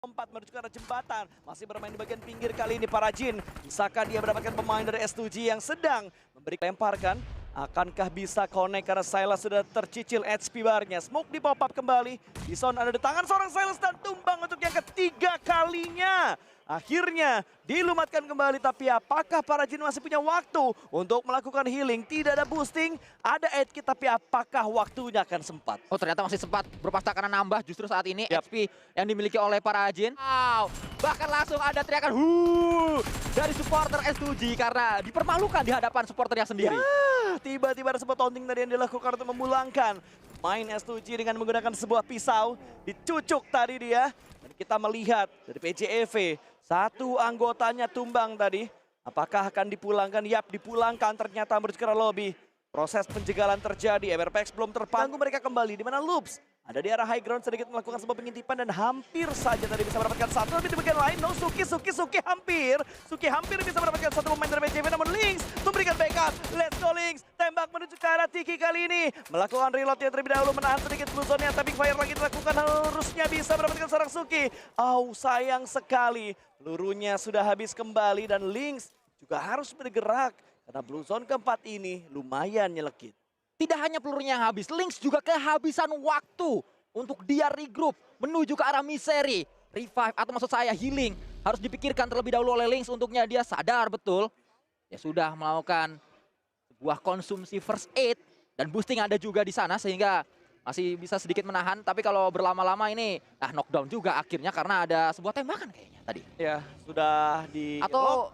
4 menuju ke arah jembatan. Masih bermain di bagian pinggir kali ini para Jin. Bisakah dia mendapatkan pemain dari S2G yang sedang memberi lemparkan? Akankah bisa connect karena Sylas sudah tercicil HP barnya. Smoke di pop up kembali. Bison ada di tangan seorang Sylas dan tumbang untuk yang ketiga kalinya. Akhirnya dilumatkan kembali, tapi apakah para Jin masih punya waktu untuk melakukan healing? Tidak ada boosting, ada 8 kit, tapi apakah waktunya akan sempat? Oh, ternyata masih sempat berpasta karena nambah justru saat ini Yap. HP yang dimiliki oleh para Jin. Wow, bahkan langsung ada teriakan dari supporter S2G karena dipermalukan di hadapan supporternya sendiri. Ya, tiba-tiba ada sebuah taunting tadi yang dilakukan untuk memulangkan main S2G dengan menggunakan sebuah pisau. Dicucuk tadi dia. Dan kita melihat dari PJEV, satu anggotanya tumbang tadi. Apakah akan dipulangkan? Yap, dipulangkan ternyata menuju ke lobby. Proses penjegalan terjadi, MRPX belum terpanggu, mereka kembali. Di mana Loops ada di arah high ground sedikit melakukan sebuah pengintipan dan hampir saja tadi bisa mendapatkan satu. Tapi di bagian lain, no Suki hampir. Suki hampir bisa mendapatkan satu pemain dari BJV, namun Lynx memberikan backup. Let's go Lynx, tembak menuju ke arah Tiki kali ini. Melakukan reload yang terlebih dahulu, menahan sedikit blue zone-nya. Tapping fire lagi dilakukan, harusnya bisa mendapatkan seorang Suki. Oh, sayang sekali. Pelurunya sudah habis kembali dan Lynx juga harus bergerak. Karena blue zone keempat ini lumayan nyelekit. Tidak hanya pelurunya yang habis, Lynx juga kehabisan waktu untuk dia regroup menuju ke arah Misery. Revive atau maksud saya healing harus dipikirkan terlebih dahulu oleh Lynx untuknya dia sadar betul. Ya sudah melakukan sebuah konsumsi first aid dan boosting ada juga di sana sehingga masih bisa sedikit menahan. Tapi kalau berlama-lama ini knockdown juga akhirnya karena ada sebuah tembakan kayaknya tadi. Ya, sudah di Atau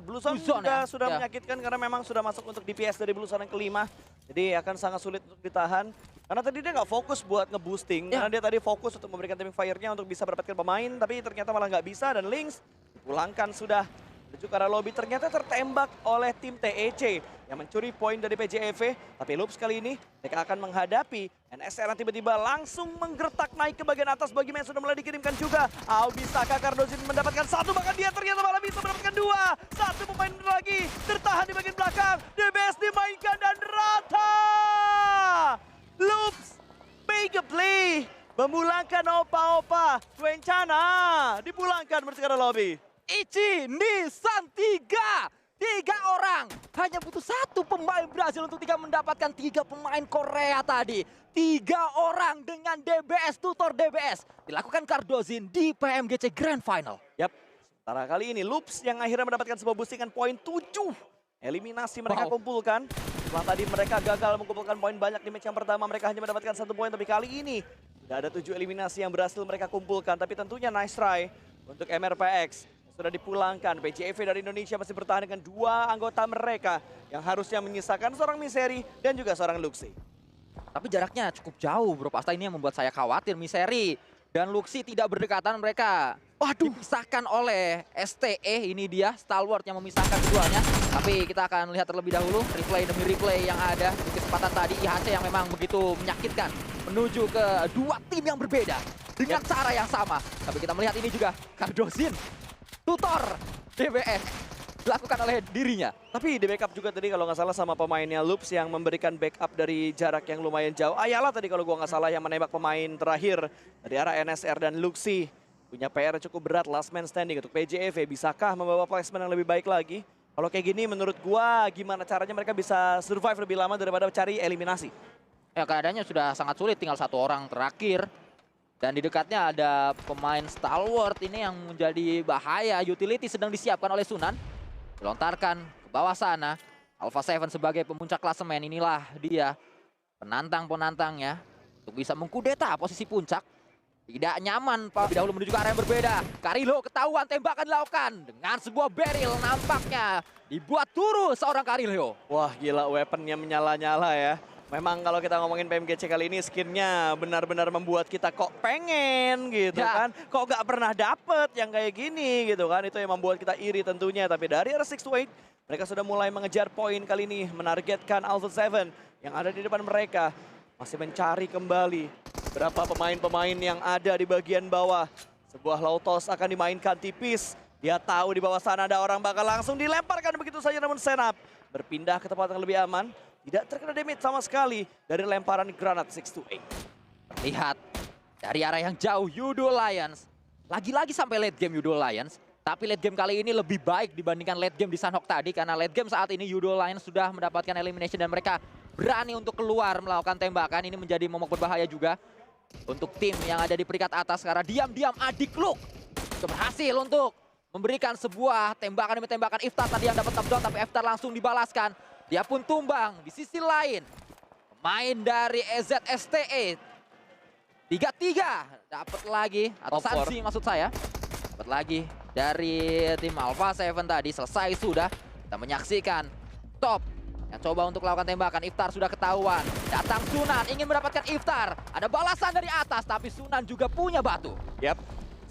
Blue Zone Blue Zone juga ya? sudah Ya. menyakitkan karena memang sudah masuk untuk DPS dari Blue Zone yang kelima. Jadi akan sangat sulit untuk ditahan. Karena tadi dia nggak fokus buat nge-boosting. Ya. Karena dia tadi fokus untuk memberikan timing fire-nya untuk bisa mendapatkan pemain. Tapi ternyata malah nggak bisa dan Lynx dipulangkan sudah. Menuju ke arah lobby ternyata tertembak oleh tim TEC yang mencuri poin dari PJEV. Tapi Loops kali ini mereka akan menghadapi NSR yang tiba-tiba langsung menggertak naik ke bagian atas bagi yang sudah mulai dikirimkan juga. Bisakah Cardozin mendapatkan satu, bahkan dia ternyata malah bisa mendapatkan dua. Satu pemain lagi tertahan di bagian belakang. DBS dimainkan dan rata. Loops mega play memulangkan opa-opa. Dwencana dipulangkan menuju ke arah lobby. Ichi Nissan 3 orang, hanya butuh satu pemain Brazil untuk mendapatkan 3 pemain Korea tadi. 3 orang dengan DBS, tutor DBS dilakukan Cardozin di PMGC Grand Final. Yap, sementara kali ini Loops yang akhirnya mendapatkan sebuah boostingan poin 7. Eliminasi mereka kumpulkan. Setelah tadi mereka gagal mengumpulkan poin banyak di match yang pertama, mereka hanya mendapatkan 1 poin. Tapi kali ini sudah ada 7 eliminasi yang berhasil mereka kumpulkan. Tapi tentunya nice try untuk MRPX. Sudah dipulangkan, PJEV dari Indonesia masih bertahan dengan 2 anggota mereka yang harusnya menyisakan seorang Misery dan juga seorang Luxi. Tapi jaraknya cukup jauh bro, pasti ini yang membuat saya khawatir. Misery dan Luxi tidak berdekatan, mereka dipisahkan oleh STE. Ini dia Stalwart yang memisahkan keduanya. Tapi kita akan lihat terlebih dahulu replay demi replay yang ada di kesempatan tadi. IHC yang memang begitu menyakitkan menuju ke 2 tim yang berbeda dengan cara yang sama. Tapi kita melihat ini juga Cardozin, tutor DBS dilakukan oleh dirinya. Tapi di backup juga tadi kalau nggak salah sama pemainnya Loops yang memberikan backup dari jarak yang lumayan jauh. Ayala tadi kalau gua nggak salah yang menembak pemain terakhir dari arah NSR dan Luxi. Punya PR cukup berat, last man standing untuk PJEV. Bisakah membawa placement yang lebih baik lagi? Kalau kayak gini menurut gua gimana caranya mereka bisa survive lebih lama daripada cari eliminasi? Ya keadaannya sudah sangat sulit, tinggal 1 orang terakhir. Dan di dekatnya ada pemain Stalwart ini yang menjadi bahaya. Utility sedang disiapkan oleh Sunan. Dilontarkan ke bawah sana. Alpha 7 sebagai pemuncak klasemen, inilah dia penantang-penantangnya untuk bisa mengkudeta posisi puncak. Tidak nyaman Pak. Lebih dahulu menuju ke arah yang berbeda. Karilo ketahuan tembakan dilakukan dengan sebuah barrel nampaknya dibuat turu seorang Karilo. Wah gila, weaponnya menyala-nyala ya. Memang kalau kita ngomongin PMGC kali ini skinnya benar-benar membuat kita kok pengen gitu Ya. kan. Kok gak pernah dapet yang kayak gini gitu kan. Itu yang membuat kita iri tentunya. Tapi dari arah 6-8 mereka sudah mulai mengejar poin kali ini. Menargetkan Alpha 7 yang ada di depan mereka. Masih mencari kembali berapa pemain-pemain yang ada di bagian bawah. Sebuah low toss akan dimainkan tipis. Dia tahu di bawah sana ada orang bakal langsung dilemparkan begitu saja, namun Senap berpindah ke tempat yang lebih aman. Tidak terkena damage sama sekali dari lemparan granat 6-8. Lihat dari arah yang jauh Yudo Lions lagi-lagi sampai late game Yudo Lions. Tapi late game kali ini lebih baik dibandingkan late game di Sunhawk tadi. Karena late game saat ini Yudo Lions sudah mendapatkan elimination dan mereka berani untuk keluar melakukan tembakan. Ini menjadi momok berbahaya juga untuk tim yang ada di peringkat atas. Karena diam-diam Adik Luk berhasil untuk memberikan sebuah tembakan demi tembakan. Iftar tadi yang dapat knockdown tapi Iftar langsung dibalaskan. Dia pun tumbang. Di sisi lain pemain dari EZSTE 3-3 dapat lagi, atau sanksi maksud saya. Dapat lagi dari tim Alpha 7 tadi, selesai sudah. Kita menyaksikan Top yang coba untuk melakukan tembakan. Iftar sudah ketahuan. Datang Sunan ingin mendapatkan Iftar. Ada balasan dari atas tapi Sunan juga punya batu. Yap.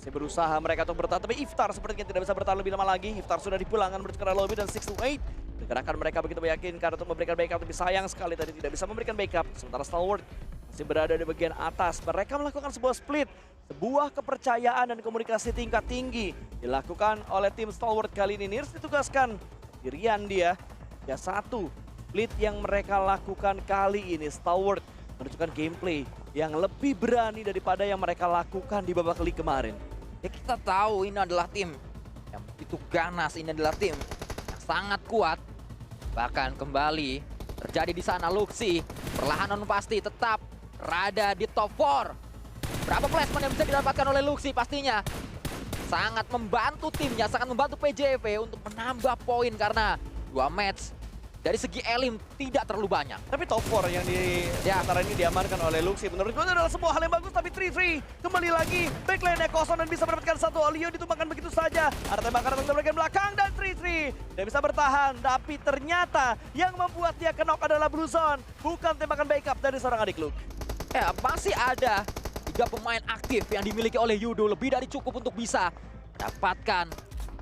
Masih berusaha mereka untuk bertahan, tapi Iftar sepertinya tidak bisa bertahan lebih lama lagi. Iftar sudah dipulangkan menuju ke lobby dan 6-8. Pergerakan mereka begitu meyakinkan untuk memberikan backup, tapi sayang sekali tadi tidak bisa memberikan backup. Sementara Stalwart masih berada di bagian atas. Mereka melakukan sebuah split. Sebuah kepercayaan dan komunikasi tingkat tinggi dilakukan oleh tim Stalwart kali ini. Nirs ditugaskan dirian dia. Ya satu split yang mereka lakukan kali ini. Stalwart menunjukkan gameplay yang lebih berani daripada yang mereka lakukan di babak league kemarin. Ya kita tahu ini adalah tim yang begitu ganas. Ini adalah tim yang sangat kuat. Bahkan kembali terjadi di sana Luxi. Perlahan namun pasti tetap berada di top 4. Berapa placement yang bisa didapatkan oleh Luxi pastinya sangat membantu timnya, sangat membantu PJV untuk menambah poin karena 2 match dari segi elim tidak terlalu banyak. Tapi top 4 yang di antara ini diamankan oleh Luxi. Menurut gue adalah sebuah hal yang bagus, tapi 3-3 kembali lagi. Backline-nya kosong dan bisa mendapatkan satu. Olio ditumbangkan begitu saja. Ada tembakan dari bagian belakang dan 3-3. Dia bisa bertahan, tapi ternyata yang membuat dia knock adalah Blue Zone. Bukan tembakan backup dari seorang Adik Luk. Ya, masih ada 3 pemain aktif yang dimiliki oleh Yudo. Lebih dari cukup untuk bisa mendapatkan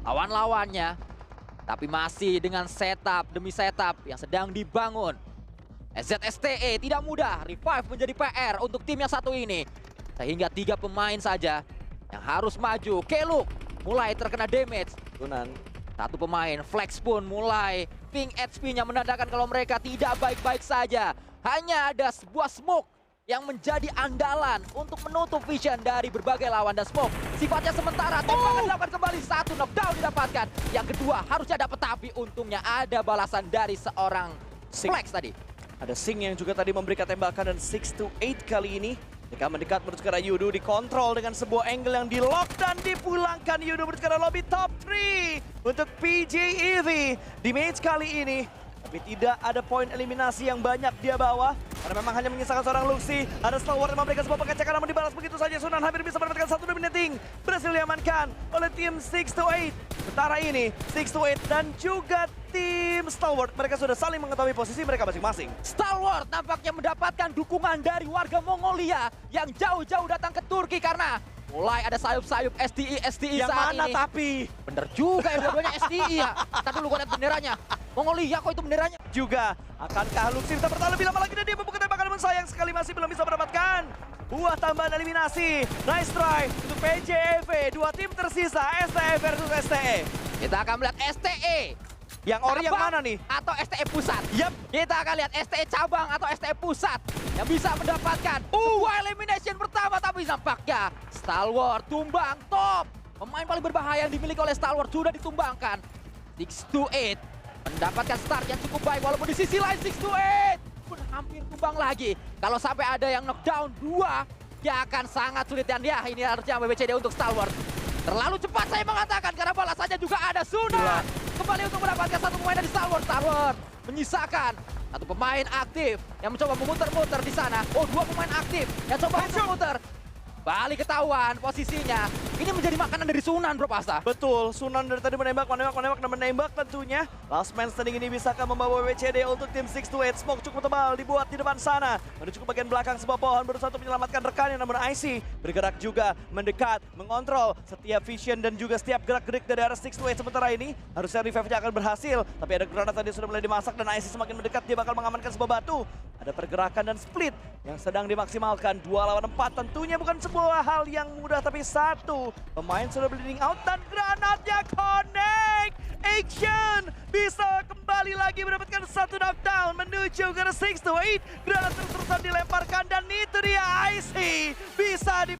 lawan-lawannya. Tapi masih dengan setup demi setup yang sedang dibangun. EZSTE tidak mudah, revive menjadi PR untuk tim yang satu ini. Sehingga 3 pemain saja yang harus maju. Keluk mulai terkena damage. Sunan. 1 pemain, Flex pun mulai ping HP-nya menandakan kalau mereka tidak baik-baik saja. Hanya ada sebuah smoke yang menjadi andalan untuk menutup vision dari berbagai lawan, dan smoke sifatnya sementara. Tembakan dilakukan kembali, 1 knockdown didapatkan. Yang kedua harusnya dapat, tapi untungnya ada balasan dari seorang Flex tadi. Ada Sing yang juga tadi memberikan tembakan, dan 6-8 kali ini mereka mendekat menuju ke arah Yudo, dikontrol dengan sebuah angle yang di-lock dan dipulangkan. Yudo menuju ke arah lobby top 3 untuk PJEV di match kali ini. Tapi tidak ada poin eliminasi yang banyak dia bawa. Karena memang hanya menyisakan seorang Luxi. Ada Stalwart yang memberikan sebuah pengecekan, namun dibalas begitu saja. Sunan hampir bisa mendapatkan 1 dominating. Berhasil diamankan oleh tim 6-8. Sementara ini 6-8 dan juga tim Stalwart, mereka sudah saling mengetahui posisi mereka masing-masing. Stalwart nampaknya mendapatkan dukungan dari warga Mongolia yang jauh-jauh datang ke Turki karena mulai ada sayup-sayup SDI yang saat mana ini. Tapi Bener juga ya, dua-duanya SDI ya. Ntar dulu gue liat benderanya. Mongolia kok itu benderanya. juga akankah Luxi bisa bertahan lebih lama lagi, dan dia membuka tembakan, namun sayang sekali masih belum bisa mendapatkan buah tambahan eliminasi. Nice try untuk PJEV. 2 tim tersisa, STE versus STE. Kita akan melihat STE. Yang ori yang mana nih? Atau STE pusat. Yap. Kita akan lihat STE cabang atau STE pusat yang bisa mendapatkan sebuah elimination pertama, tapi nampaknya Stalwart tumbang top. Pemain paling berbahaya yang dimiliki oleh Stalwart sudah ditumbangkan. 6-8 mendapatkan start yang cukup baik, walaupun di sisi lain 6-8 pun hampir tumbang lagi. Kalau sampai ada yang knockdown 2, dia akan sangat sulit, dan dia ini harusnya BBCD untuk Stalwart. Terlalu cepat saya mengatakan karena balasannya juga ada. Sunan kembali untuk mendapatkan 1 pemain dari Stalwart. Stalwart menyisakan 1 pemain aktif yang mencoba memutar-mutar di sana. Oh, 2 pemain aktif yang coba untuk muter. Balik ketahuan posisinya. Ini menjadi makanan dari Sunan, Bro Pasta. Betul, Sunan dari tadi menembak dan menembak tentunya. Last man standing ini bisakah membawa WCD untuk tim 6-8. Smoke cukup tebal dibuat di depan sana. Menuju ke bagian belakang sebuah pohon, berusaha untuk menyelamatkan rekannya, namun IC bergerak juga, mendekat, mengontrol setiap vision dan juga setiap gerak-gerik dari arah 6-8. Sementara ini harusnya revive-nya akan berhasil. Tapi ada granat tadi sudah mulai dimasak, dan IC semakin mendekat, dia bakal mengamankan sebuah batu. Ada pergerakan dan split yang sedang dimaksimalkan. 2 lawan 4 tentunya bukan sebuah hal yang mudah, tapi 1 pemain sudah bleeding out dan granatnya connect. Action bisa kembali lagi mendapatkan 1 knockdown menuju ke 6-8. Granat terus-terusan dilemparkan, dan itu dia IC bisa di